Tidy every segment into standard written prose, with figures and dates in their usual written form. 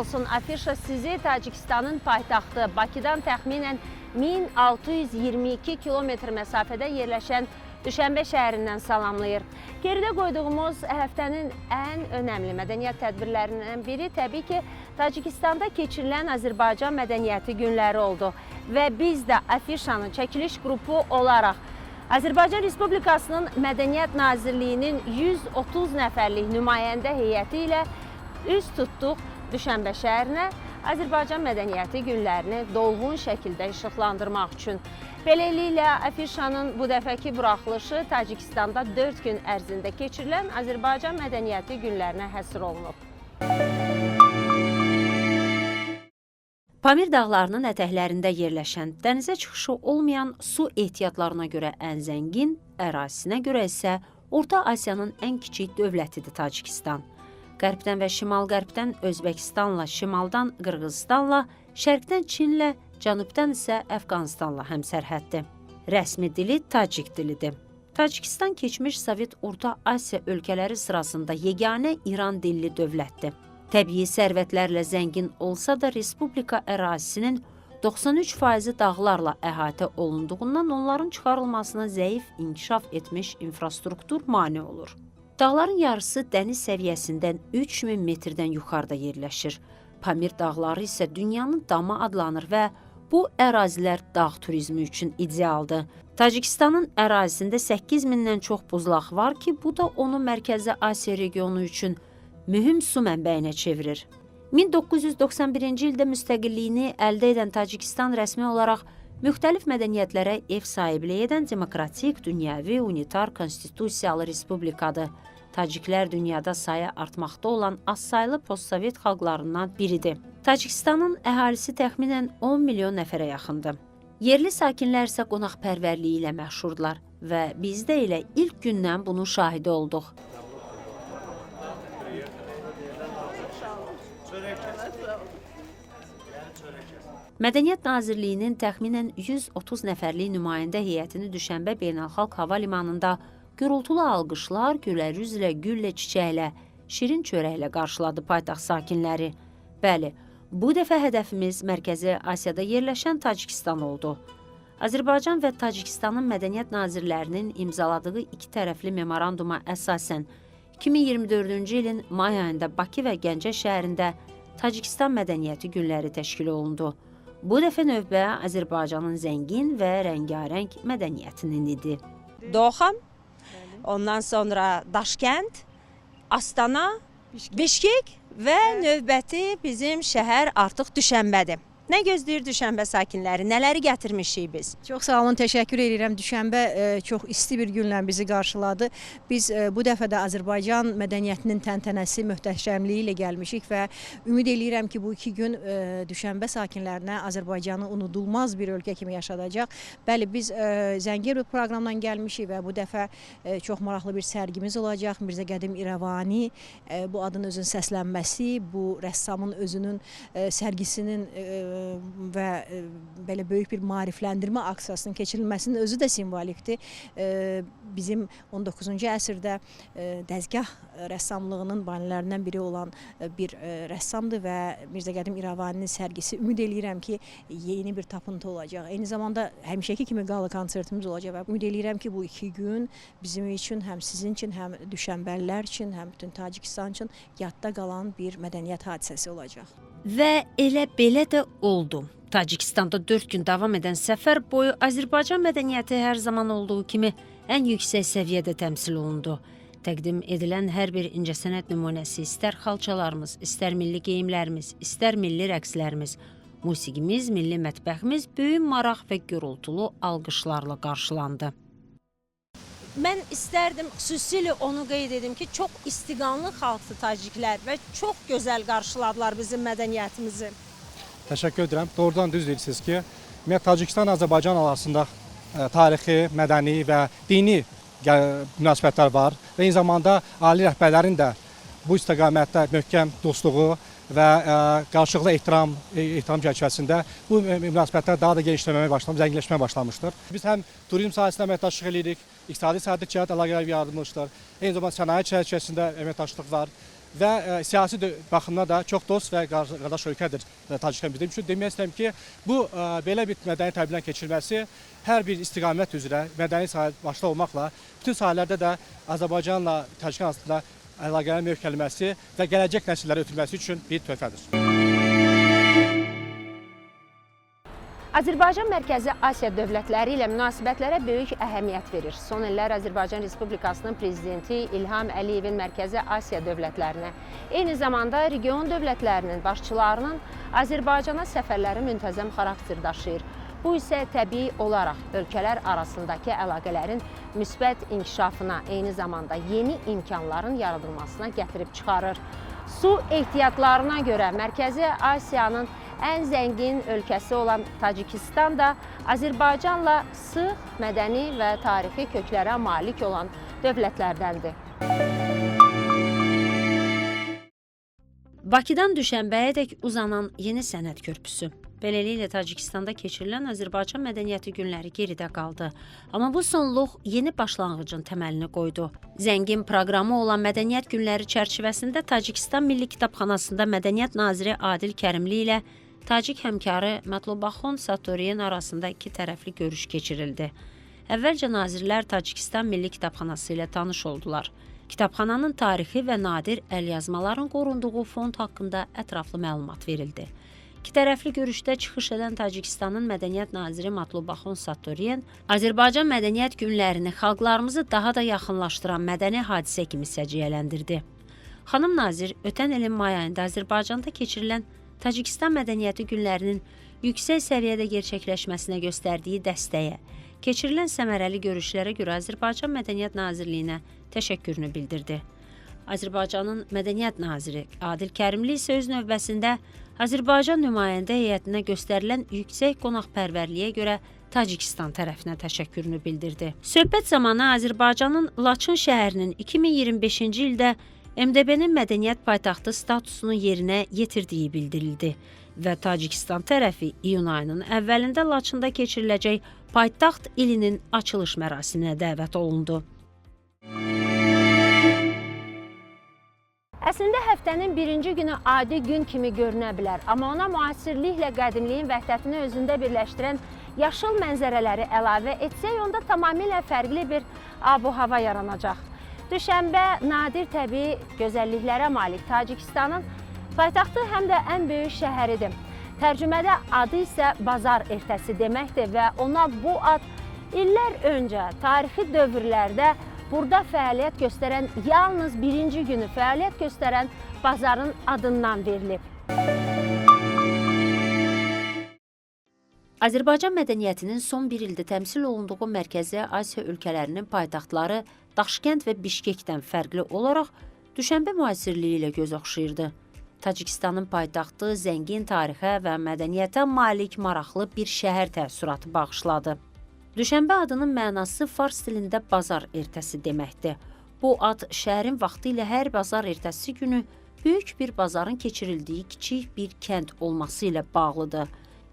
olsun. Afişa sizi Tacikistanın paytaxtı Bakıdan təxminən 1622 kilometr məsafədə yerləşən Düşənbə şəhərindən salamlayır. Geridə qoyduğumuz həftənin ən önəmli mədəniyyət tədbirlərindən biri təbii ki, Tacikistanda keçirilən Azərbaycan mədəniyyəti günləri oldu. Və biz də Afişanın çəkiliş qrupu olaraq Azərbaycan Respublikasının Mədəniyyət Nazirliyinin 130 nəfərlik nümayəndə heyəti ilə üz tutduq Düşənbə şəhərinə Azərbaycan mədəniyyəti günlərini dolğun şəkildə işıqlandırmaq üçün. Beləliklə, Afişanın bu dəfəki buraxılışı Tacikistanda 4 gün ərzində keçirilən Azərbaycan mədəniyyəti günlərinə həsr olunub. Pamir dağlarının ətəklərində yerləşən, dənizə çıxışı olmayan su ehtiyatlarına görə ən zəngin, ərazisinə görə isə Orta Asiyanın ən kiçik dövlətidir Tacikistan. Qərbdən və şimal-qərbdən Özbəkistanla, şimaldan Qırğızstanla, şərqdən Çinlə, cənubdan isə Əfqanistanla həmsərhəddir. Rəsmi dili Tacik dilidir. Tacikistan keçmiş Sovet Orta Asiya ölkələri sırasında yeganə İran dilli dövlətdir. Təbii sərvətlərlə zəngin olsa da respublika ərazisinin 93% dağlarla əhatə olunduğundan onların çıxarılmasına zəif inkişaf etmiş infrastruktur mane olur. Dağların yarısı dəniz səviyyəsindən 3000 metrdən yuxarıda yerləşir. Pamir dağları isə dünyanın damı adlanır və bu ərazilər dağ turizmi üçün idealdır. Tacikistanın ərazisində 8000-dən çox buzlaq var ki, bu da onu Mərkəzi Asiya regionu üçün mühüm su mənbəyinə çevirir. 1991-ci ildə müstəqilliyini əldə edən Tacikistan rəsmi olaraq müxtəlif mədəniyyətlərə ev sahibliyi edən demokratik, dünyəvi, unitar, konstitusiyalı respublikadır. Taciklər dünyada sayı artmaqda olan azsaylı postsovet xalqlarından biridir. Tacikistanın əhalisi təxminən 10 milyon nəfərə yaxındır. Yerli sakinlər isə qonaqpərvərliyi ilə məşhurdular və biz də elə ilk gündən bunun şahidi olduq. Mədəniyyət Nazirliyinin təxminən 130 nəfərlik nümayəndə heyətini Düşənbə Beynəlxalq Hava Limanında gürültülü alqışlar, gülər üzlə, güllə, çiçəklə, şirin çörəklə qarşıladı paytaxt sakinləri. Bəli, bu dəfə hədəfimiz Mərkəzi Asiyada yerləşən Tacikistan oldu. Azərbaycan və Tacikistanın mədəniyyət nazirlərinin imzaladığı iki tərəfli memoranduma əsasən 2024-cü ilin may ayında Bakı və Gəncə şəhərində Tacikistan mədəniyyəti günləri təşkil olundu. Bu dəfə növbə Azərbaycanın zəngin və rəngarəng mədəniyyətinin idi. Doha, ondan sonra Daşkənd, Astana, Bişkek və növbəti bizim şəhər artıq Düşənbədir. Nə gözləyir Düşənbə sakinləri? Nələri gətirmişik biz? Çox sağ olun, təşəkkür edirəm. Düşənbə çox isti bir günlə bizi qarşıladı. Biz bu dəfə də Azərbaycan mədəniyyətinin təntənəsi, möhtəşəmliyi ilə gəlmişik və ümid edirəm ki, bu iki gün Düşənbə sakinlərinə Azərbaycanı unudulmaz bir ölkə kimi yaşadacaq. Bəli, biz zəngin bir proqramdan gəlmişik və bu dəfə çox maraqlı bir sərgimiz olacaq. Mirzə Qədim İrəvani, bu adın özünün səslənməsi, bu rəssamın özünün sərgisinin və belə böyük bir maarifləndirmə aksiyasının keçirilməsinin özü də simvolikdir. Bizim 19-cu əsrdə dəzgah rəssamlığının banilərindən biri olan bir rəssamdır və Mirzə Qədim İrəvaninin sərgisi ümid eləyirəm ki, yeni bir tapıntı olacaq. Eyni zamanda həmişəki kimi qala konsertimiz olacaq və ümid eləyirəm ki, bu iki gün bizim üçün, həm sizin üçün, həm düşənbəlilər üçün, həm bütün Tacikistan üçün yadda qalan bir mədəniyyət hadisəsi olacaq. Və elə belə də oldu. Tacikistanda 4 gün davam edən səfər boyu Azərbaycan mədəniyyəti hər zaman olduğu kimi ən yüksək səviyyədə təmsil olundu. Təqdim edilən hər bir incəsənət nümunəsi, istər xalçalarımız, istər milli geyimlərimiz, istər milli rəqslərimiz, musiqimiz, milli mətbəximiz böyük maraq və gürültülü alqışlarla qarşılandı. Mən istərdim, xüsusilə onu qeyd edim ki, çox istiqanlı xalqdır Taciklər və çox gözəl qarşıladılar bizim mədəniyyətimizi. Təşəkkür edirəm. Doğrudan düz deyirsiniz ki, Tacikistan Azərbaycan arasında tarixi, mədəni və dini münasibətlər var və eyni zamanda ali rəhbərlərin də bu istiqamətdə möhkəm dostluğu və qarşılıqlı ehtiram çərçivəsində bu münasibətlər daha da genişləməyə başlamış, zənginləşməyə başlamışdır. Biz həm turizm sahəsində əməkdaşlıq edirik, iqtisadi sənədi cəhət əlaqələr yaradılmışdır. Eyni zamanda sənaye çərçivəsində əməkdaşlıq var və siyasi baxımdan da çox dost və qardaş ölkədir Tacikistan bizim üçün. Demək istəyirəm ki, bu belə bir mədəni təbliğdən keçirilməsi hər bir istiqamət üzrə mədəni sahə başda olmaqla bütün sahələrdə də Azərbaycanla Tacikistan arasında əlaqələrin möhkəmlənməsi və gələcək nəsillərə ötürülməsi üçün bir töhfədir. Azərbaycan Mərkəzi Asiya dövlətləri ilə münasibətlərə böyük əhəmiyyət verir. Son illər Azərbaycan Respublikasının prezidenti İlham Əliyevin Mərkəzi Asiya dövlətlərinə, eyni zamanda region dövlətlərinin başçılarının Azərbaycana səfərləri müntəzəm xarakter daşıyır. Bu isə təbii olaraq ölkələr arasındakı əlaqələrin müsbət inkişafına, eyni zamanda yeni imkanların yaradılmasına gətirib çıxarır. Su ehtiyatlarına görə Mərkəzi Asiyanın ən zəngin ölkəsi olan Tacikistan da Azərbaycanla sıx mədəni və tarixi köklərə malik olan dövlətlərdəndir. Bakıdan Düşənbəyədək uzanan yeni sənət körpüsü. Beləliklə Tacikistanda keçirilən Azərbaycan mədəniyyəti günləri geridə qaldı. Amma bu sonluq yeni başlanğıcın təməlini qoydu. Zəngin proqramı olan mədəniyyət günləri çərçivəsində Tacikistan Milli Kitabxanasında Mədəniyyət naziri Adil Kərimli ilə Tacik həmkarı Matlubaxon Satoriyen arasında iki tərəfli görüş keçirildi. Əvvəlcə nazirlər Tacikistan Milli Kitabxanası ilə tanış oldular. Kitabxananın tarixi və nadir əlyazmaların qorunduğu fond haqqında ətraflı məlumat verildi. İki tərəfli görüşdə çıxış edən Tacikistanın mədəniyyət naziri Matlubaxon Satoriyen Azərbaycan mədəniyyət günlərini xalqlarımızı daha da yaxınlaşdıran mədəni hadisə kimi səciyyələndirdi. Xanım nazir ötən ilin may ayında Azərbaycanda keçirilən Tacikistan mədəniyyəti günlərinin yüksək səviyyədə gerçəkləşməsinə göstərdiyi dəstəyə, keçirilən səmərəli görüşlərə görə Azərbaycan Mədəniyyət Nazirliyinə təşəkkürünü bildirdi. Azərbaycanın Mədəniyyət naziri Adil Kərimli isə öz növbəsində Azərbaycan nümayəndə heyətinə göstərilən yüksək qonaqpərvərliyə görə Tacikistan tərəfinə təşəkkürünü bildirdi. Söhbət zamanı Azərbaycanın Laçın şəhərinin 2025-ci ildə MDB-nin mədəniyyət paytaxtı statusunu yerinə yetirdiyi bildirildi və Tacikistan tərəfi iyun ayının əvvəlində Laçında keçiriləcək paytaxt ilinin açılış mərasiminə dəvət olundu. Əslində həftənin birinci günü adi gün kimi görünə bilər, amma ona müasirliklə qədimliyin vəhdətini özündə birləşdirən yaşıl mənzərələri əlavə etsək, onda tamamilə fərqli bir ab-hava yaranacaq. Düşənbə nadir təbii gözəlliklərə malik Tacikistanın paytaxtı həm də ən böyük şəhəridir. Tərcümədə adı isə bazar ertəsi deməkdir və ona bu ad illər öncə tarixi dövrlərdə burada fəaliyyət göstərən, yalnız birinci günü fəaliyyət göstərən bazarın adından verilib. Azərbaycan mədəniyyətinin son bir ildə təmsil olunduğu Mərkəzi Asiya ölkələrinin paytaxtları Daşkənd və Bişkekdən fərqli olaraq Düşənbə müasirliyi ilə göz oxşayırdı. Tacikistanın paytaxtı zəngin tarixə və mədəniyyətə malik maraqlı bir şəhər təəssüratı bağışladı. Düşənbə adının mənası fars dilində bazar ertəsi deməkdir. Bu ad şəhərin vaxtı ilə hər bazar ertəsi günü böyük bir bazarın keçirildiyi kiçik bir kənd olması ilə bağlıdır.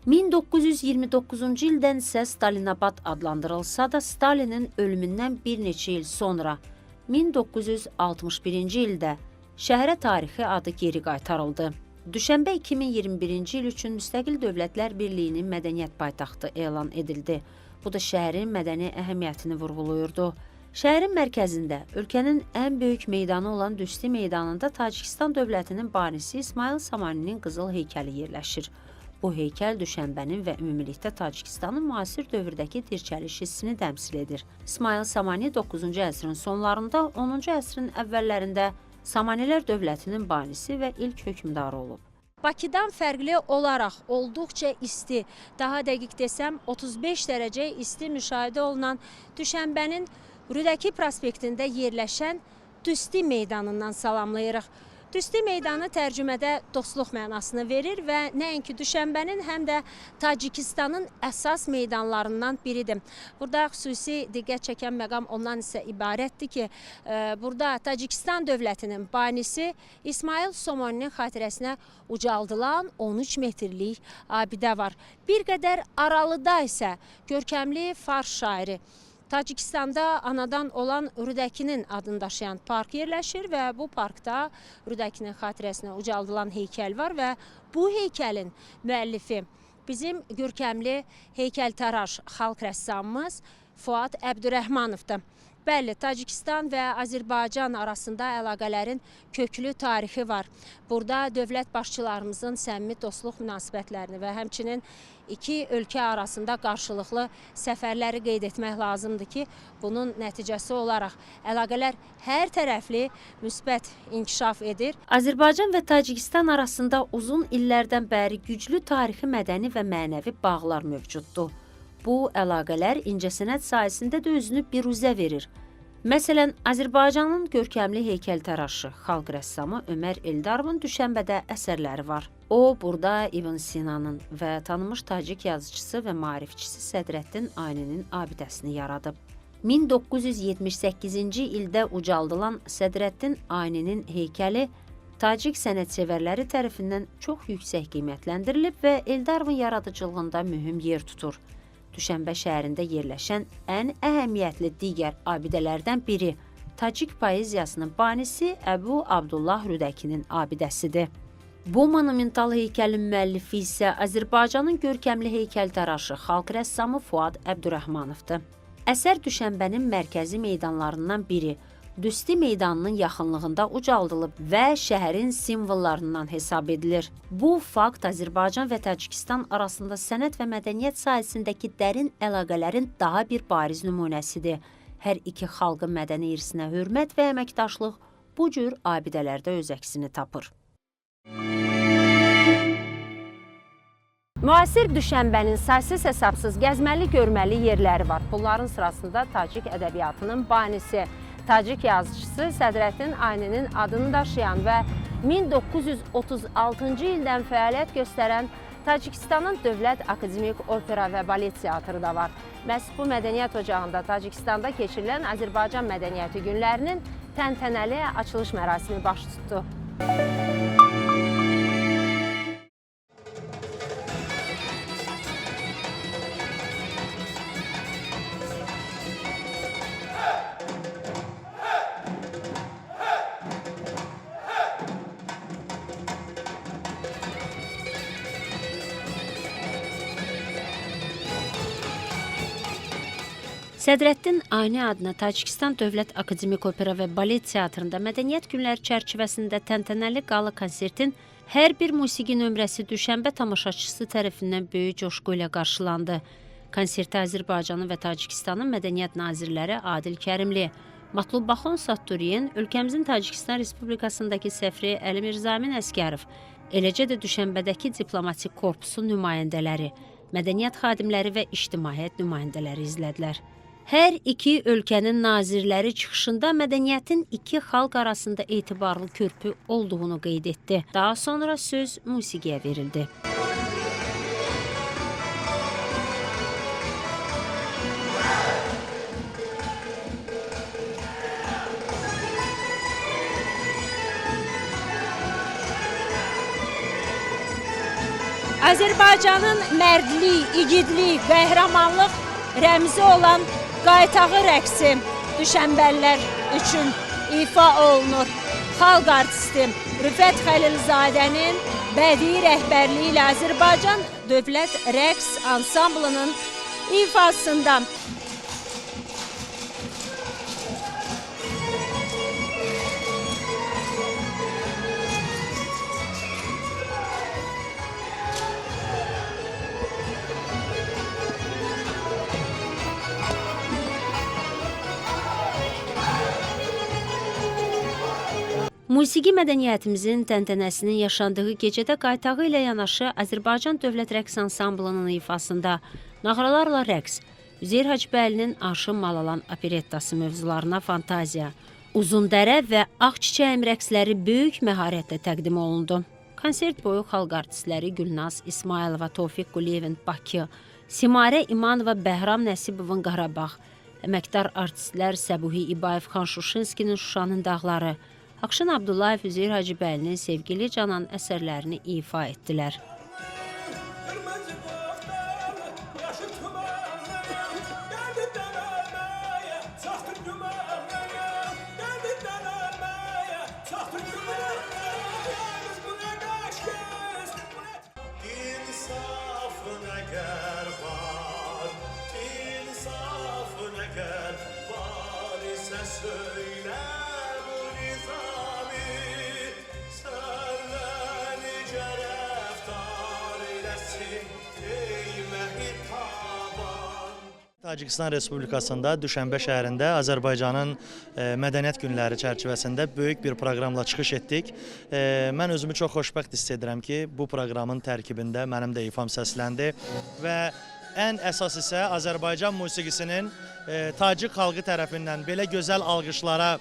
1929-cu ildən isə Stalinabad adlandırılsa da Stalinin ölümündən bir neçə il sonra 1961-ci ildə şəhərə tarixi adı geri qaytarıldı. Düşənbə 2021-ci il üçün Müstəqil Dövlətlər Birliyinin mədəniyyət paytaxtı elan edildi. Bu da şəhərin mədəni əhəmiyyətini vurğulayırdı. Şəhərin mərkəzində, ölkənin ən böyük meydanı olan Düsti meydanında Tacikistan dövlətinin banisi İsmail Samaninin qızıl heykəli yerləşir. Bu heykəl Düşənbənin və ümumilikdə Tacikistanın müasir dövrdəki dirçəliş hissini təmsil edir. İsmail Samani 9-cu əsrin sonlarında, 10-cu əsrin əvvəllərində Samanilər dövlətinin banisi və ilk hökmdarı olub. Bakıdan fərqli olaraq olduqca isti, daha dəqiq desəm 35 dərəcə isti müşahidə olunan Düşənbənin Rüdəki prospektində yerləşən Düsti meydanından salamlayırıq. Düsti meydanı tərcümədə dostluq mənasını verir və nəinki Düşənbənin, həm də Tacikistanın əsas meydanlarından biridir. Burada xüsusi diqqət çəkən məqam ondan isə ibarətdir ki, burada Tacikistan dövlətinin banisi İsmail Somoninin xatirəsinə ucaldılan 13 metrlik abidə var. Bir qədər aralıda isə görkəmli fars şairi Tacikistanda anadan olan Rudəkinin adını daşıyan park yerləşir və bu parkda Rudəkinin xatirəsinə ucaldılan heykəl var və bu heykəlin müəllifi bizim görkəmli heykəltaraş xalq rəssamımız Fuad Əbdürrəhmanovdur. Bəli, Tacikistan və Azərbaycan arasında əlaqələrin köklü tarixi var. Burada dövlət başçılarımızın səmimi dostluq münasibətlərini və həmçinin iki ölkə arasında qarşılıqlı səfərləri qeyd etmək lazımdır ki, bunun nəticəsi olaraq əlaqələr hər tərəfli müsbət inkişaf edir. Azərbaycan və Tacikistan arasında uzun illərdən bəri güclü tarixi, mədəni və mənəvi bağlar mövcuddur. Bu əlaqələr incəsənət sahəsində də özünü biruzə verir. Məsələn, Azərbaycanın görkəmli heykəltaraşı, xalq rəssamı Ömər Eldarovun Düşənbədə əsərləri var. O, burada İbn Sinanın və tanınmış tacik yazıcısı və maarifçisi Sədrəddin Ayninin abidəsini yaradıb. 1978-ci ildə ucaldılan Sədrəddin Ayninin heykəli tacik sənətsevərləri tərəfindən çox yüksək qiymətləndirilib və Eldarovun yaradıcılığında mühüm yer tutur. Düşənbə şəhərində yerləşən ən əhəmiyyətli digər abidələrdən biri tacik poeziyasının banisi Əbu Abdullah Rudəkinin abidəsidir. Bu monumental heykəlin müəllifi isə Azərbaycanın görkəmli heykəltaraşı, xalq rəssamı Fuad Əbdürrəhmanovdur. Əsər Düşənbənin mərkəzi meydanlarından biri, Düsti meydanının yaxınlığında ucaldılıb və şəhərin simvollarından hesab edilir. Bu fakt Azərbaycan və Tacikistan arasında sənət və mədəniyyət sahəsindəki dərin əlaqələrin daha bir bariz nümunəsidir. Hər iki xalqın mədəni irsinə hörmət və əməkdaşlıq bu cür abidələrdə öz əksini tapır. Müasir Düşənbənin saysız hesabsız gəzməli görməli yerləri var. Bunların sırasında tacik ədəbiyyatının banisi, tacik yazıcısı Sədrəddin Ayninin adını daşıyan və 1936-cı ildən fəaliyyət göstərən Tacikistanın Dövlət Akademik Opera və Balet Teatrı da var. Məhz bu mədəniyyət ocağında Tacikistanda keçirilən Azərbaycan mədəniyyəti günlərinin təntənəli açılış mərasimi baş tutdu. Sədrəddin Ayni adına Tacikistan Dövlət Akademik Opera və Balet Teatrında mədəniyyət günləri çərçivəsində təntənəli qala konsertin hər bir musiqi nömrəsi Düşənbə tamaşaçısı tərəfindən böyük coşqu ilə qarşılandı. Konsertə Azərbaycanın və Tacikistanın mədəniyyət nazirləri Adil Kərimli, Matlubbaxon Satturiyen, ölkəmizin Tacikistan Respublikasındakı səfiri Əli Mirzamin Əskərov, eləcə də Düşənbədəki diplomatik korpusun nümayəndələri, mədəniyyət xadimləri və ictimaiyyət nümayəndələri izlədilər. Hər iki ölkənin nazirləri çıxışında mədəniyyətin iki xalq arasında etibarlı körpü olduğunu qeyd etdi. Daha sonra söz musiqiyə verildi. Azərbaycanın mərdlik, igidlik, qəhrəmanlıq rəmzi olan qaytağı rəqsi düşənbəllər üçün ifa olunur. Xalq artisti Rüfət Xəlilzadənin bədii rəhbərliyi ilə Azərbaycan Dövlət Rəqs Ansamblının ifasında Musiqi mədəniyyətimizin təntənəsinin yaşandığı gecədə qaytağı ilə yanaşı Azərbaycan Dövlət Rəqs Ansamblının ifasında nağralarla rəqs, Üzeyir Hacıbəylinin Arşın Malalan operettası mövzularına fantaziya, Uzundərə və Ağçiçəyim rəqsləri böyük məharətlə təqdim olundu. Konsert boyu xalq artistləri Gülnaz İsmailova, Tofiq Quliyevin Bakı, Simarə İmanova, Bəhram Nəsibovun Qarabağ, əməkdar artistlər Səbuhi İbayev, Xan Şuşinskinin Şuşanın dağları, Akşin Abdullayev, Üzeyir Hacıbəylinin Sevgili Canan əsərlərini ifa etdilər. əgər var, insaf əgər var isə söylə bu nizami, sənlə necə rəftar eləsin deymə hitaban. Tacikistan Respublikasında Düşənbə şəhərində Azərbaycanın mədəniyyət günləri çərçivəsində böyük bir proqramla çıxış etdik. Mən özümü çox xoşbəxt hiss edirəm ki, bu proqramın tərkibində mənim də ifam səsləndi və ən əsas isə Azərbaycan musiqisinin Tacik xalqı tərəfindən belə gözəl alqışlara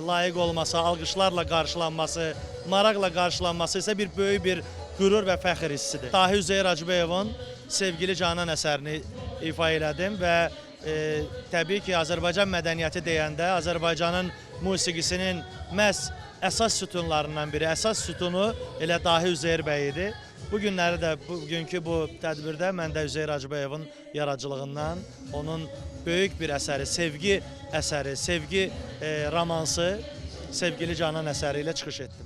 layiq olması, alqışlarla qarşılanması, maraqla qarşılanması isə bir böyük bir qürur və fəxr hissidir. Dahi Üzeyir Hacıbəyovun Sevgili Canan əsərini ifa elədim və təbii ki, Azərbaycan mədəniyyəti deyəndə Azərbaycanın musiqisinin məhz əsas sütunlarından biri, əsas sütunu elə Dahi Üzeyir bəy idi. Bu günləri də, bugünkü bu tədbirdə mən də Üzeyir Hacıbəyovun yaradıcılığından onun böyük bir əsəri, sevgi romansı, Sevgili Canan əsəri ilə çıxış etdim.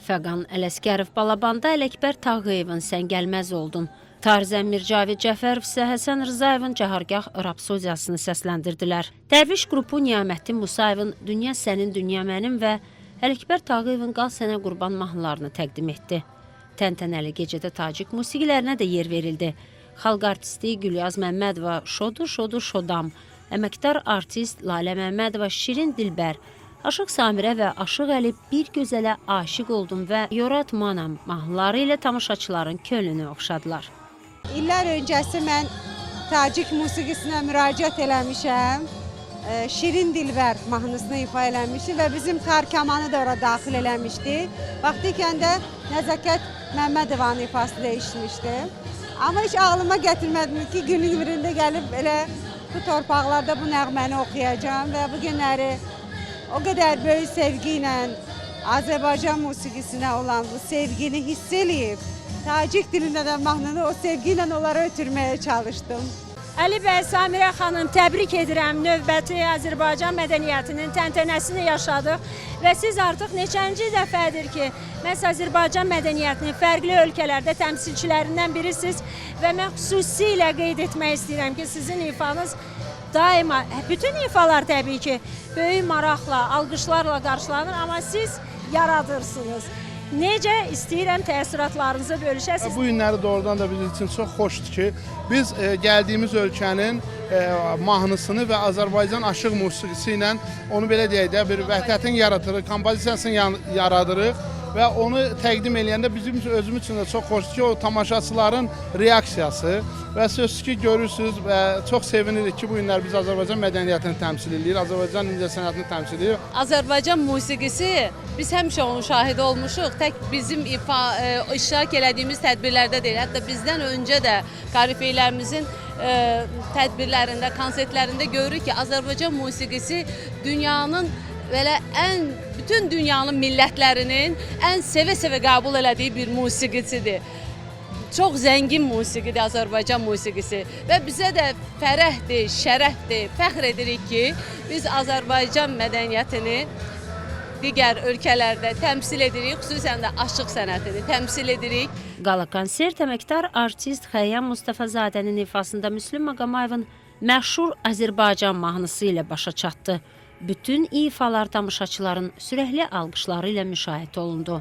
Fəqan Ələsgərov Balabanda Ələkbər Tağıyevin Sən gəlməz oldun. Tarzən Mircavid Cəfərov isə Həsən Rızayevin Cahargah rapsodiyasını səsləndirdilər. Dərviş qrupu Niyaməddin Musayevin Dünya sənin, dünya mənim və Ələkbər Tağıyevin Qal sənə qurban mahnılarını təqdim etdi. Təntənəli gecədə Tacik musiqilərinə də yer verildi. Xalq artisti Gülyaz Məmmədova Şodur, şodur, şodam, əməkdar artist Lalə Məmmədova Şirin Dilbər, Aşıq Samirə və Aşıq Əli Bir gözələ aşiq oldum və Yorat Manam mahnıları ilə tamaşaçıların könlünü oxşadılar. İllər öncəsi mən Tacik musiqisinə müraciət eləmişəm. Şirin Dilbər mahnısını ifa eləmişdim və bizim Tar Kamanı da ora daxil eləmişdi. Vaxtikən də Nəzakət Məmmədovanın ifasını değişmişdim. Amma heç ağlıma gətirmədim ki, günün birində gəlib elə bu torpaqlarda bu nəğməni oxuyacağım və bu günləri o qədər böyük sevgi ilə Azərbaycan musiqisinə olan bu sevgini hiss eləyib, Tacik dilində də mahnını o sevgi ilə onlara ötürməyə çalışdım. Əli bəy, Samirə xanım, təbrik edirəm. Növbəti Azərbaycan mədəniyyətinin təntənəsini yaşadıq və siz artıq neçənci dəfədir ki, məhz Azərbaycan mədəniyyətinin fərqli ölkələrdə təmsilçilərindən birisiniz və mən xüsusilə qeyd etmək istəyirəm ki, sizin ifanız daima, bütün ifalar təbii ki, böyük maraqla, alqışlarla qarşılanır, amma siz yaradırsınız. Necə istəyirəm təsiratlarınızı bölüşəsiniz? Bu günləri doğrudan da bizim üçün çox xoşdur ki, biz gəldiyimiz ölkənin mahnısını və Azərbaycan aşıq musiqisi ilə onu belə deyək də bir vəhdətin yaradırıq, kompozisiyasını yaradırıq və onu təqdim eləyəndə bizim özümüz üçün də çox xoşdur ki, o tamaşaçıların reaksiyası və sözsüz ki, görürsünüz və çox sevinirik ki, bu günlər biz Azərbaycan mədəniyyətini təmsil edirik, Azərbaycan incəsənətini təmsil edirik. Azərbaycan musiqisi, biz həmişə onun şahidi olmuşuq. Tək bizim iştirak elədiyimiz tədbirlərdə deyil, hətta bizdən öncə də karifeylərimizin tədbirlərində, konsertlərində görürük ki, Azərbaycan musiqisi dünyanın belə bütün dünyanın millətlərinin ən sevə-sevə qəbul elədiyi bir musiqisidir. Çox zəngin musiqidir Azərbaycan musiqisi və bizə də fərəhdir, şərəfdir, fəxr edirik ki, biz Azərbaycan mədəniyyətini digər ölkələrdə təmsil edirik, xüsusən də aşıq sənətini təmsil edirik. Qala konsert əməkdar artist Xəyyam Mustafazadənin ifasında Müslüm Maqamayevin məşhur Azərbaycan mahnısı ilə başa çatdı. Bütün ifalar tamaşaçıların sürəkli alqışları ilə müşahidə olundu.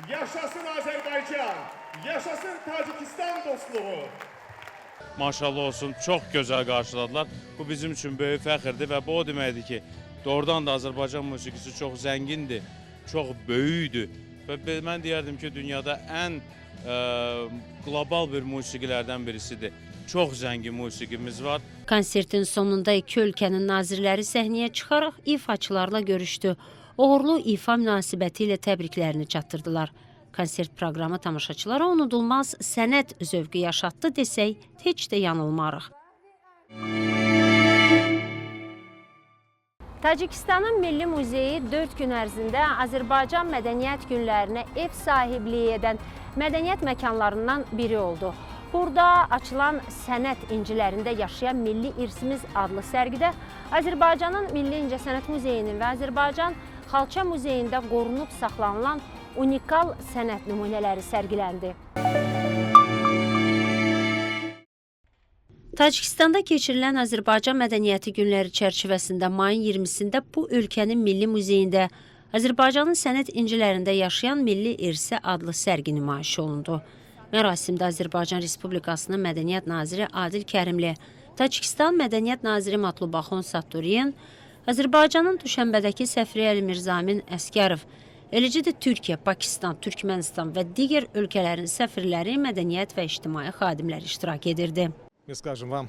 Yaşasın Azərbaycan, yaşasın Tacikistan dostluğu. Maşallah olsun, çox gözəl qarşıladılar. Bu bizim üçün böyük fəxrdir və bu o deməkdir ki, doğrudan da Azərbaycan musiqisi çox zəngindir, çox böyükdür və mən deyərdim ki, dünyada ən qlobal bir musiqilərdən birisidir. Çox zəngin musiqimiz var. Konsertin sonunda iki ölkənin nazirləri səhnəyə çıxaraq ifaçılarla görüşdü. Uğurlu ifa münasibəti ilə təbriklərini çatdırdılar. Konsert proqramı tamaşaçılara unudulmaz sənət zövqü yaşatdı desək, heç də yanılmarıq. Tacikistanın Milli Muzeyi 4 gün ərzində Azərbaycan mədəniyyət günlərinə ev sahibliyi edən mədəniyyət məkanlarından biri oldu. Burada açılan sənət incilərində yaşayan Milli İrsimiz adlı sərgidə Azərbaycanın Milli İncəsənət Muzeyinin və Azərbaycan Xalça Muzeyində qorunub saxlanılan unikal sənət nümunələri sərgiləndi. Tacikistanda keçirilən Azərbaycan Mədəniyyəti Günləri çərçivəsində mayın 20-sində bu ölkənin Milli Muzeyində Azərbaycanın sənət incilərində yaşayan Milli İrsi adlı sərgi nümayiş olundu. Mərasimdə Azərbaycan Respublikasının Mədəniyyət Naziri Adil Kərimli, Tacikistan Mədəniyyət Naziri Matlubaxon Saturiyen, Azərbaycanın Düşənbədəki səfiri Əli Mirzamin Əskərov, eləcə də Türkiyə, Pakistan, Türkmənistan və digər ölkələrin səfirləri, mədəniyyət və ictimai xadimləri iştirak edirdi. Мы скажем вам,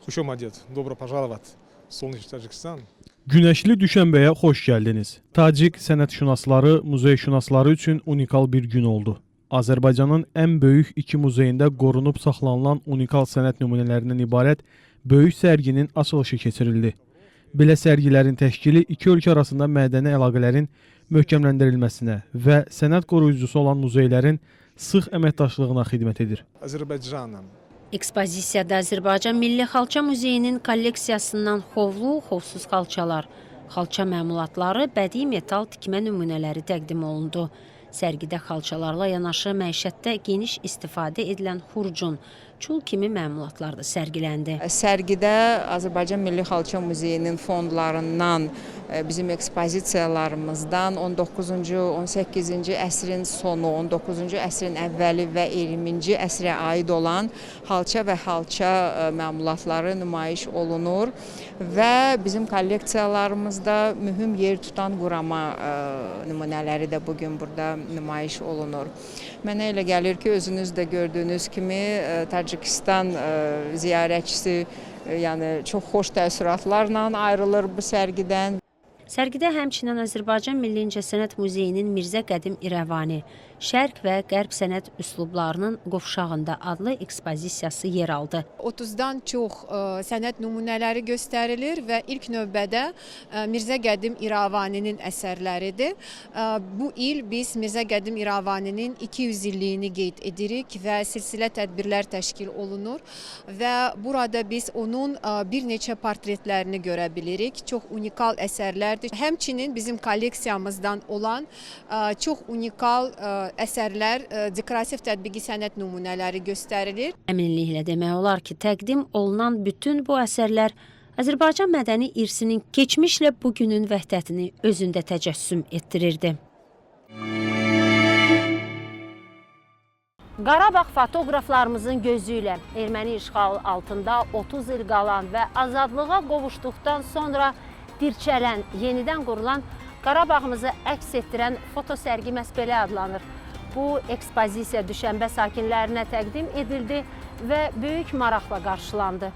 хушом одет, добро пожаловать в солнечный Таджикистан. Günəşli Düşənbəyə xoş gəldiniz. Tacik sənətşünasları, muzeyşünasları üçün unikal bir gün oldu. Azərbaycanın ən böyük 2 muzeyində qorunub saxlanılan unikal sənət nümunələrindən ibarət böyük sərginin açılışı keçirildi. Belə sərgilərin təşkili 2 ölkə arasında mədəni əlaqələrin möhkəmləndirilməsinə və sənət qoruyucusu olan muzeylərin sıx əməkdaşlığına xidmət edir. Azərbaycanın Ekspozisiyada Azərbaycan Milli Xalça Muzeyinin kolleksiyasından xovlu, xovsuz xalçalar, xalça məmulatları, bədii metal tikmə nümunələri təqdim olundu. Sərgidə xalçalarla yanaşı məişətdə geniş istifadə edilən xurcun, çul kimi məmulatlar da sərgiləndi. Sərgidə Azərbaycan Milli Xalça Muzeyinin fondlarından bizim ekspozisiyalarımızdan 19-cu, 18-ci əsrin sonu, 19-cu əsrin əvvəli və 20-ci əsrə aid olan xalça və xalça məmulatları nümayiş olunur və bizim kolleksiyalarımızda mühüm yer tutan qurama nümunələri də bugün burada nümayiş olunur. Mənə elə gəlir ki, özünüz də gördüyünüz kimi Tacikistan ziyarətçisi yəni çox xoş təəssüratlarla ayrılır bu sərgidən. Sərgidə həmçinin Azərbaycan Milli İncəsənət Muzeyinin Mirzə Qədim İrəvani, Şərq və Qərb sənət üslublarının qovşağında adlı ekspozisiyası yer aldı. 30-dan çox sənət nümunələri göstərilir və ilk növbədə Mirzə Qədim İrəvaninin əsərləridir. Bu il biz Mirzə Qədim İrəvaninin 200 illiyini qeyd edirik və silsilə tədbirlər təşkil olunur və burada biz onun bir neçə portretlərini görə bilirik. Çox unikal əsərlərdir. Həmçinin bizim kolleksiyamızdan olan çox unikal əsərlər, dekorativ tətbiqi sənət nümunələri göstərilir. Əminliklə demək olar ki, təqdim olunan bütün bu əsərlər Azərbaycan mədəni irsinin keçmişlə bugünün vəhdətini özündə təcəssüm etdirirdi. Qarabağ fotoqraflarımızın gözü ilə erməni işğalı altında 30 il qalan və azadlığa qovuşduqdan sonra dirçələn, yenidən qurulan Qarabağımızı əks etdirən fotosərgi məhz belə adlanır. Bu ekspozisiya Düşənbə sakinlərinə təqdim edildi və böyük maraqla qarşılandı.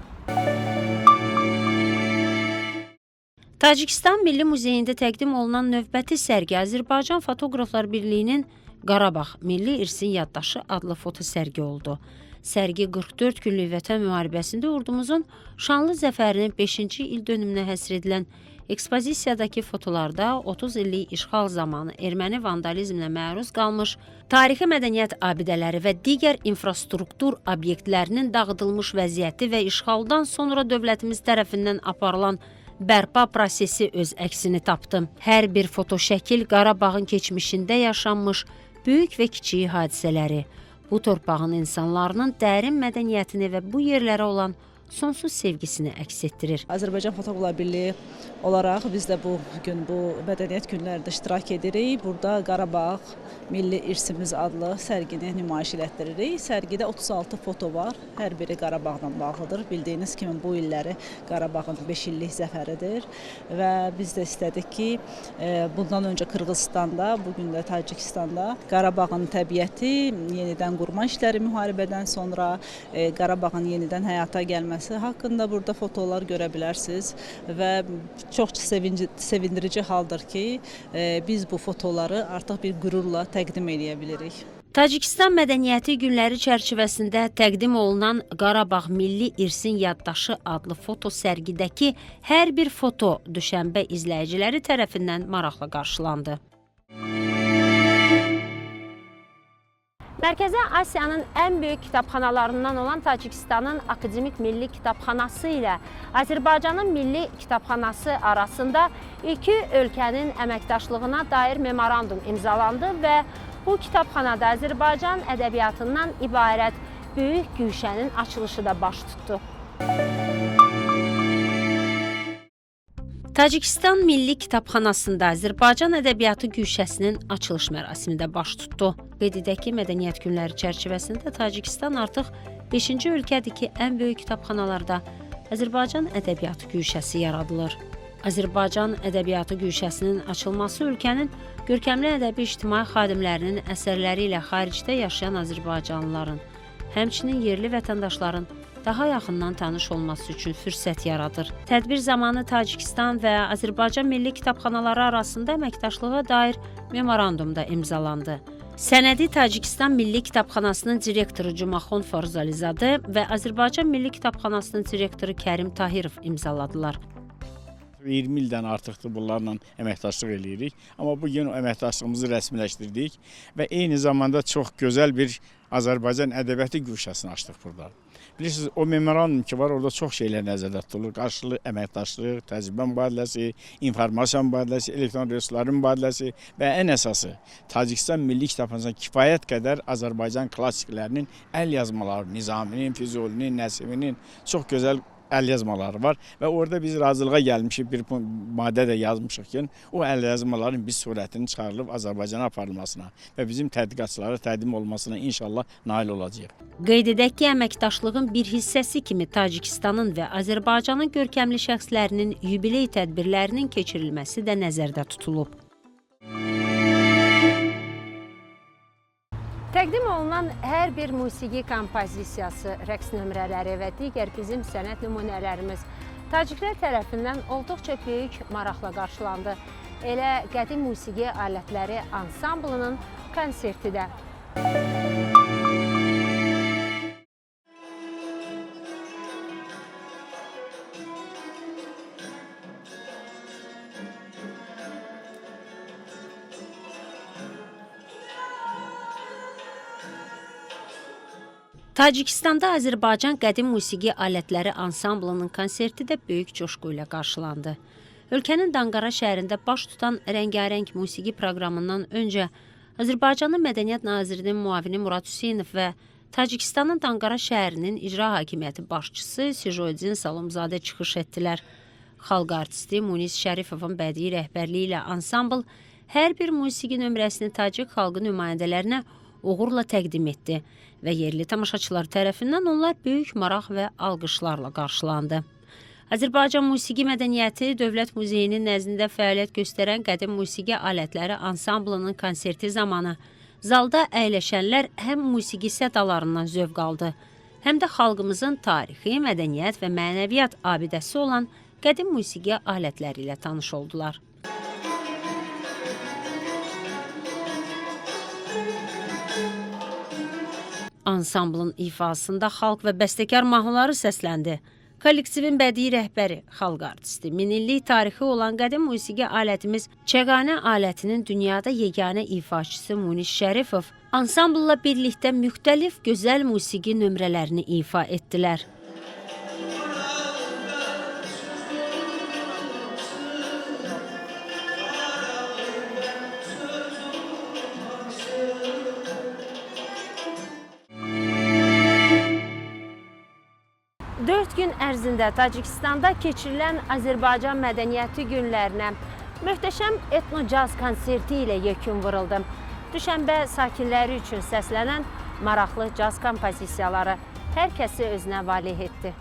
Tacikistan Milli Muzeyində təqdim olunan növbəti sərgi Azərbaycan Fotoqraflar Birliyinin Qarabağ Milli İrsin Yaddaşı adlı fotosərgi oldu. Sərgi 44 günlük vətən müharibəsində ordumuzun şanlı zəfərinin 5-ci il dönümünə həsr edilən ekspozisiyadakı fotolarda 30 illik işğal zamanı erməni vandalizmlə məruz qalmış, tarixi mədəniyyət abidələri və digər infrastruktur obyektlərinin dağıdılmış vəziyyəti və işğaldan sonra dövlətimiz tərəfindən aparılan bərpa prosesi öz əksini tapdı. Hər bir fotoşəkil Qarabağın keçmişində yaşanmış böyük və kiçik hadisələri, bu torpağın insanlarının dərin mədəniyyətini və bu yerlərə olan sonsuz sevgisini əks etdirir. Azərbaycan Fotoqraflar Birliyi olaraq biz də bu gün bu mədəniyyət günlərində iştirak edirik. Burada Qarabağ Milli İrsimiz adlı sərgini nümayiş etdiririk. Sərgidə 36 foto var. Hər biri Qarabağla bağlıdır. Bildiyiniz kimi bu illəri Qarabağın 5 illik zəfəridir və biz də istədik ki, bundan öncə Qırğızstanda, bugün də Tacikistanda Qarabağın təbiəti, yenidən qurma işləri müharibədən sonra Qarabağın yenidən həyata gəlməsi haqqında burada fotolar görə bilərsiniz və çox sevindirici haldır ki, biz bu fotoları artıq bir qürurla təqdim edə bilirik. Tacikistan Mədəniyyəti Günləri çərçivəsində təqdim olunan Qarabağ Milli İrsin Yaddaşı adlı foto sərgidəki hər bir foto Düşənbə izləyiciləri tərəfindən maraqla qarşılandı. Mərkəzi Asiyanın ən böyük kitabxanalarından olan Tacikistanın Akademik Milli Kitabxanası ilə Azərbaycanın Milli Kitabxanası arasında iki ölkənin əməkdaşlığına dair memorandum imzalandı və bu kitabxanada Azərbaycan ədəbiyyatından ibarət böyük güşənin açılışı da baş tutdu. Tacikistan Milli Kitabxanasında Azərbaycan ədəbiyyatı güşəsinin açılış mərasimi də baş tutdu. Qeyd edək ki, Mədəniyyət Günləri çərçivəsində Tacikistan artıq 5-ci ölkədir ki, ən böyük kitabxanalarda Azərbaycan ədəbiyyatı güşəsi yaradılır. Azərbaycan ədəbiyyatı güşəsinin açılması ölkənin görkəmli ədəbi ictimai xadimlərinin əsərləri ilə xaricdə yaşayan azərbaycanlıların, həmçinin yerli vətəndaşların daha yaxından tanış olması üçün fürsət yaradır. Tədbir zamanı Tacikistan və Azərbaycan Milli Kitabxanaları arasında əməkdaşlığa dair memorandum da imzalandı. Sənədi Tacikistan Milli Kitabxanasının direktoru Cumaxon Farzalizadə və Azərbaycan Milli Kitabxanasının direktoru Kərim Tahirov imzaladılar. 20 ildən artıqdır bunlarla əməkdaşlıq edirik. Amma bu gün o əməkdaşlığımızı rəsmiləşdirdik və eyni zamanda çox gözəl bir Azərbaycan ədəbiyyatı güşəsini açdıq burada. Bilirsiniz, o memorandum ki var, orada çox şeylər nəzərdə tutulur. Qarşılıqlı əməkdaşlıq, təcrübə mübadiləsi, informasiya mübadiləsi, elektron resursların mübadiləsi və ən əsası Tacikistan Milli Kitabxanasında kifayət qədər Azərbaycan klassiklərinin əl yazmaları, Nizaminin, Füzulinin, Nəsiminin çox gözəl əl yazmaları var və orada biz razılığa gəlmişik, bir maddə də yazmışıq ki, o əl yazmaların biz surətinin çıxarılıb Azərbaycana aparılmasına və bizim tədqiqatçılara təqdim olmasına inşallah nail olacağıq. Qeyd edək ki, əməkdaşlığın bir hissəsi kimi Tacikistanın və Azərbaycanın görkəmli şəxslərinin yubiley tədbirlərinin keçirilməsi də nəzərdə tutulub. Təqdim olunan hər bir musiqi kompozisiyası, rəqs nömrələri və digər bizim sənət nümunələrimiz taciklər tərəfindən olduqca böyük maraqla qarşılandı. Elə qədim musiqi alətləri ansamblının konserti də. Tacikistanda Azərbaycan Qədim Musiqi Alətləri Ansamblının konserti də böyük coşqu ilə qarşılandı. Ölkənin Danqara şəhərində baş tutan rəngarəng musiqi proqramından öncə Azərbaycanın Mədəniyyət Nazirinin müavini Murad Hüseynov və Tacikistanın Danqara şəhərinin icra hakimiyyəti başçısı Sijoydin Salomzadə çıxış etdilər. Xalq artisti Munis Şərifovun bədii rəhbərliyi ilə ansambl hər bir musiqi nömrəsini Tacik xalqı nümayəndələrinə uğurla təqdim etdi və yerli tamaşaçılar tərəfindən onlar böyük maraq və alqışlarla qarşılandı. Azərbaycan Musiqi Mədəniyyəti Dövlət Muzeyinin nəzdində fəaliyyət göstərən Qədim Musiqi Alətləri Ansamblının konserti zamanı zalda əyləşənlər həm musiqi sədalarından zövq aldı, həm də xalqımızın tarixi, mədəniyyət və mənəviyyat abidəsi olan qədim musiqi alətləri ilə tanış oldular. Ansamblın ifasında xalq və bəstəkar mahnıları səsləndi. Kollektivin bədii rəhbəri, xalq artisti, minillik tarixi olan qədim musiqi alətimiz Çəqanə alətinin dünyada yeganə ifaçısı Munis Şərifov ansamblla birlikdə müxtəlif gözəl musiqi nömrələrini ifa etdilər. Gün ərzində Tacikistanda keçirilən Azərbaycan Mədəniyyəti Günlərinə möhtəşəm etno-caz konserti ilə yekun vuruldu. Düşənbə sakinləri üçün səslənən maraqlı caz kompozisiyaları hər kəsi özünə valeh etdi.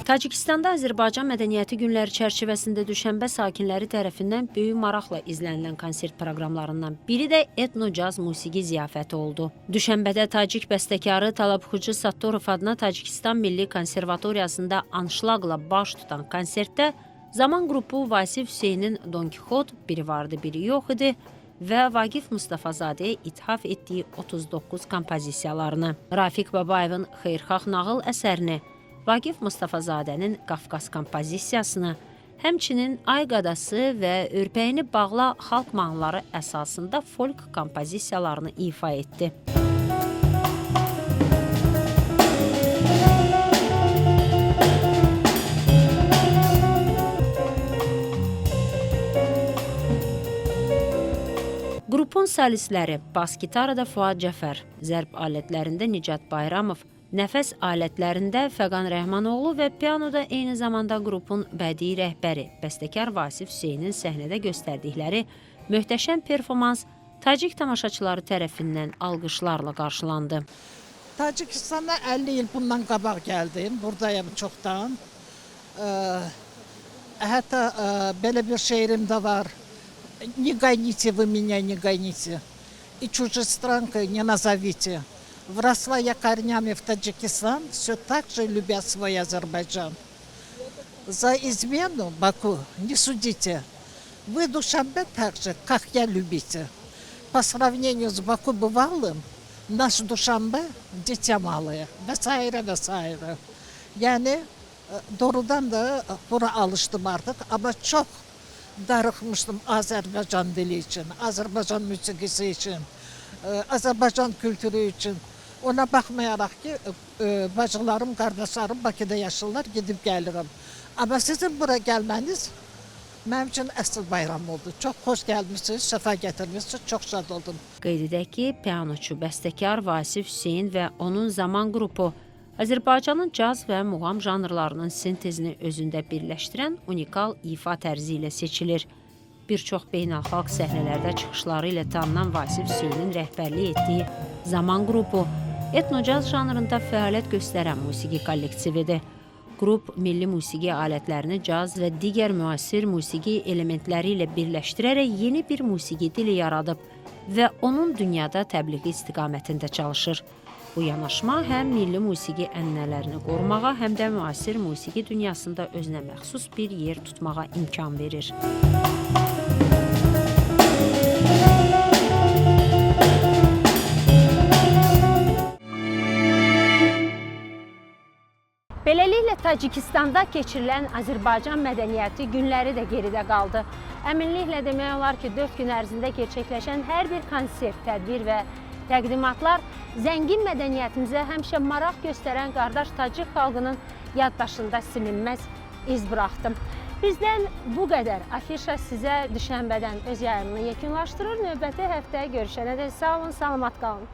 Tacikistanda Azərbaycan mədəniyyəti günləri çərçivəsində Düşənbə sakinləri tərəfindən böyük maraqla izlənilən konsert proqramlarından biri də etno-caz musiqi ziyafəti oldu. Düşənbədə Tacik bəstəkarı Talabxucu Sattorov adına Tacikistan Milli Konservatoriyasında anşlaqla baş tutan konsertdə Zaman qrupu Vasif Hüseynin Don Kixot, biri vardı, biri yox idi və Vaqif Mustafazadəyə ithaf etdiyi 39 kompozisiyalarını, Rafiq Babayevin Xeyrxax nağıl əsərini, Vaqif Mustafazadənin Qafqaz kompozisiyasını, həmçinin Ay Qadası və Örpəyini bağla xalq mahnıları əsasında folk kompozisiyalarını ifa etdi. Qrupun solistləri bas gitarada Fuad Cəfər, zərb alətlərində Nicat Bayramov, nəfəs alətlərində Fəqan Rəhmanoğlu və pianoda eyni zamanda qrupun bədii rəhbəri, bəstəkar Vasif Hüseynin səhnədə göstərdikləri möhtəşəm performans Tacik tamaşaçıları tərəfindən alqışlarla qarşılandı. Tacikistana 50 il bundan qabaq gəldim, buradayım çoxdan. Hətta belə bir şeirim də var. Не гоните вы меня, не гоните, и чужестранкой не назовите. Вросла я корнями в Таджикистан, все так же любя свой Азербайджан. За измену Баку не судите. Вы Душанбе так же, как я, любите. По сравнению с Баку бывалым, наш Душанбе – дитя malые. Vesaire vesaire. Yani doğrudan da buna alıştım artık ama çok darıxmışdım Azərbaycan dili üçün, Azərbaycan musiqisi üçün, Azərbaycan kültürü üçün. Ona baxmayaraq ki, bacılarım, qardaşlarım Bakıda yaşırlar, gidib gəlirəm. Amma sizin bura gəlməniz mənim üçün əsl bayram oldu. Çox xoş gəlmişsiniz, şəfa gətirmişsiniz, çox şad oldum. Qeyd edək ki, pianoçu, bəstəkar Vasif Hüseyn və onun Zaman qrupu Azərbaycanın caz və muğam janrlarının sintezini özündə birləşdirən unikal ifa tərzi ilə seçilir. Bir çox beynəlxalq səhnələrdə çıxışları ilə tanınan Vasif Hüseynin rəhbərlik etdiyi Zaman qrupu etno-caz janrında fəaliyyət göstərən musiqi kollektividir. Qrup milli musiqi alətlərini caz və digər müasir musiqi elementləri ilə birləşdirərək yeni bir musiqi dili yaradıb və onun dünyada təbliği istiqamətində çalışır. Bu yanaşma həm milli musiqi ənənələrini qorumağa, həm də müasir musiqi dünyasında özünə məxsus bir yer tutmağa imkan verir. Beləliklə Tacikistanda keçirilən Azərbaycan mədəniyyəti günləri də geridə qaldı. Əminliklə demək olar ki, 4 gün ərzində gerçəkləşən hər bir konsert, tədbir və təqdimatlar zəngin mədəniyyətimizə həmişə maraq göstərən qardaş Tacik xalqının yaddaşında silinməz iz buraxdı. Bizdən bu qədər. Afişa sizə Düşənbədən öz yayımını yekunlaşdırır. Növbəti həftə görüşənədək sağ olun, salamat qalın.